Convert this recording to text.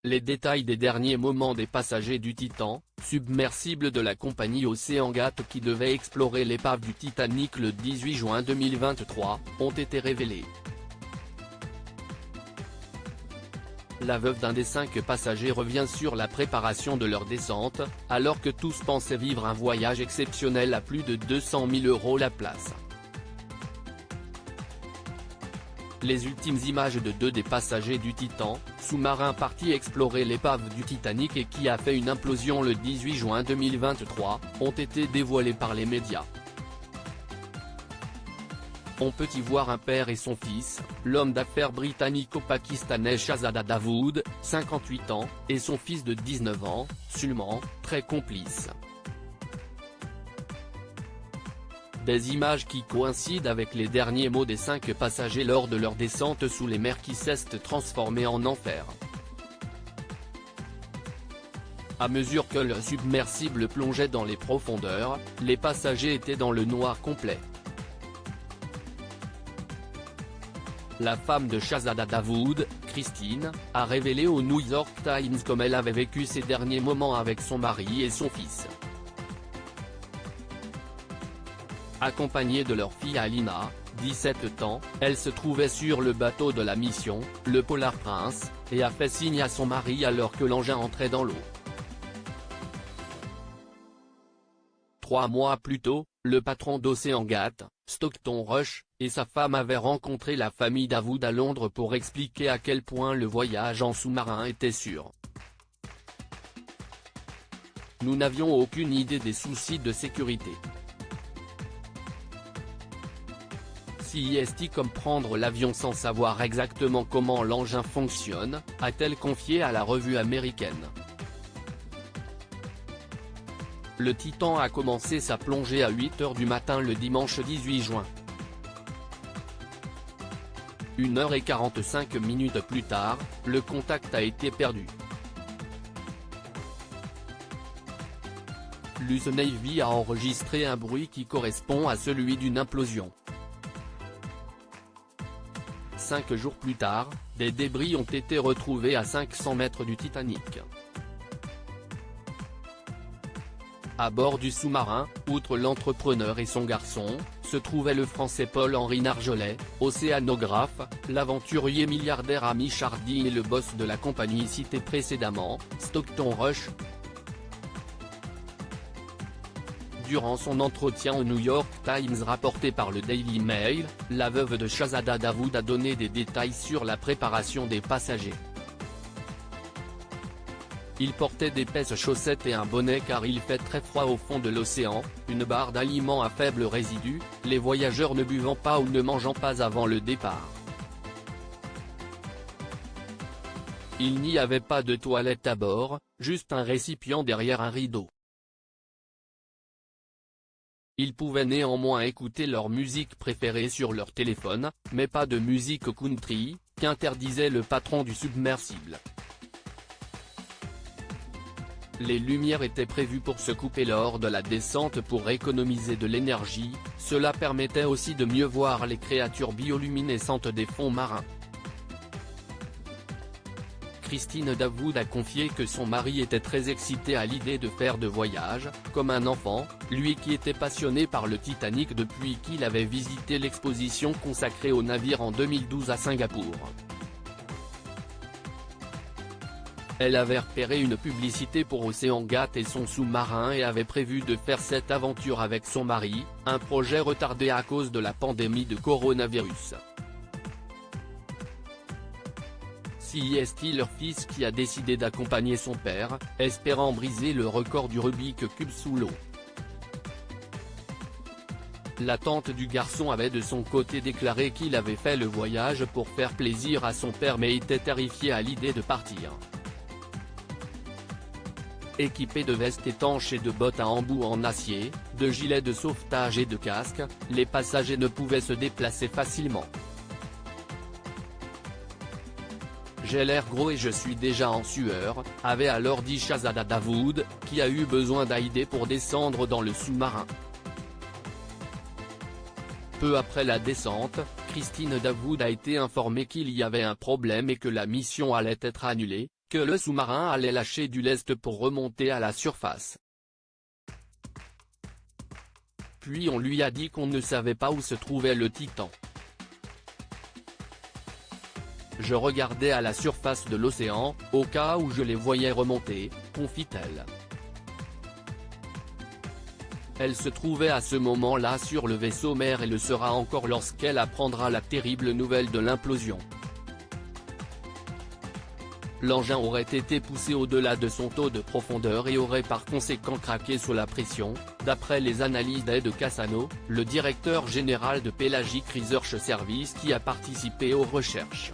Les détails des derniers moments des passagers du Titan, submersible de la compagnie OceanGate qui devait explorer l'épave du Titanic le 18 juin 2023, ont été révélés. La veuve d'un des 5 passagers revient sur la préparation de leur descente, alors que tous pensaient vivre un voyage exceptionnel à plus de 200 000 € la place. Les ultimes images de 2 des passagers du Titan, sous-marin parti explorer l'épave du Titanic et qui a fait une implosion le 18 juin 2023, ont été dévoilées par les médias. On peut y voir un père et son fils, l'homme d'affaires britannico-pakistanais Shahzada Dawood, 58 ans, et son fils de 19 ans, Sulman, très complices. Des images qui coïncident avec les derniers mots des 5 passagers lors de leur descente sous les mers qui s'est transformée en enfer. À mesure que le submersible plongeait dans les profondeurs, les passagers étaient dans le noir complet. La femme de Shahzada Dawood, Christine, a révélé au New York Times comme elle avait vécu ces derniers moments avec son mari et son fils. Accompagnée de leur fille Alina, 17 ans, elle se trouvait sur le bateau de la mission, le Polar Prince, et a fait signe à son mari alors que l'engin entrait dans l'eau. 3 mois plus tôt, le patron d'OceanGate, Stockton Rush, et sa femme avaient rencontré la famille Dawood à Londres pour expliquer à quel point le voyage en sous-marin était sûr. Nous n'avions aucune idée des soucis de sécurité. Si est comme prendre l'avion sans savoir exactement comment l'engin fonctionne, a-t-elle confié à la revue américaine. Le Titan a commencé sa plongée à 8 h du matin le dimanche 18 juin. 1h45 plus tard, le contact a été perdu. L'US Navy a enregistré un bruit qui correspond à celui d'une implosion. 5 jours plus tard, des débris ont été retrouvés à 500 mètres du Titanic. À bord du sous-marin, outre l'entrepreneur et son garçon, se trouvait le Français Paul-Henri Narjolet, océanographe, l'aventurier milliardaire Ami Chardy et le boss de la compagnie citée précédemment, Stockton Rush. Durant son entretien au New York Times rapporté par le Daily Mail, la veuve de Shahzada Dawood a donné des détails sur la préparation des passagers. Il portait d'épaisses chaussettes et un bonnet car il fait très froid au fond de l'océan, une barre d'aliments à faible résidu, les voyageurs ne buvant pas ou ne mangeant pas avant le départ. Il n'y avait pas de toilette à bord, juste un récipient derrière un rideau. Ils pouvaient néanmoins écouter leur musique préférée sur leur téléphone, mais pas de musique country, qu'interdisait le patron du submersible. Les lumières étaient prévues pour se couper lors de la descente pour économiser de l'énergie, cela permettait aussi de mieux voir les créatures bioluminescentes des fonds marins. Christine Dawood a confié que son mari était très excité à l'idée de faire de voyage, comme un enfant, lui qui était passionné par le Titanic depuis qu'il avait visité l'exposition consacrée au navire en 2012 à Singapour. Elle avait repéré une publicité pour OceanGate et son sous-marin et avait prévu de faire cette aventure avec son mari, un projet retardé à cause de la pandémie de coronavirus. C'est leur fils qui a décidé d'accompagner son père, espérant briser le record du Rubik's Cube sous l'eau. La tante du garçon avait de son côté déclaré qu'il avait fait le voyage pour faire plaisir à son père mais était terrifié à l'idée de partir. Équipés de vestes étanches et de bottes à embouts en acier, de gilets de sauvetage et de casques, les passagers ne pouvaient se déplacer facilement. J'ai l'air gros et je suis déjà en sueur, avait alors dit Shahzada Dawood, qui a eu besoin d'aide pour descendre dans le sous-marin. Peu après la descente, Christine Dawood a été informée qu'il y avait un problème et que la mission allait être annulée, que le sous-marin allait lâcher du lest pour remonter à la surface. Puis on lui a dit qu'on ne savait pas où se trouvait le Titan. Je regardais à la surface de l'océan, au cas où je les voyais remonter, confie-t-elle. Elle se trouvait à ce moment-là sur le vaisseau mère et le sera encore lorsqu'elle apprendra la terrible nouvelle de l'implosion. L'engin aurait été poussé au-delà de son taux de profondeur et aurait par conséquent craqué sous la pression, d'après les analyses d'Ed Cassano, le directeur général de Pelagic Research Service qui a participé aux recherches.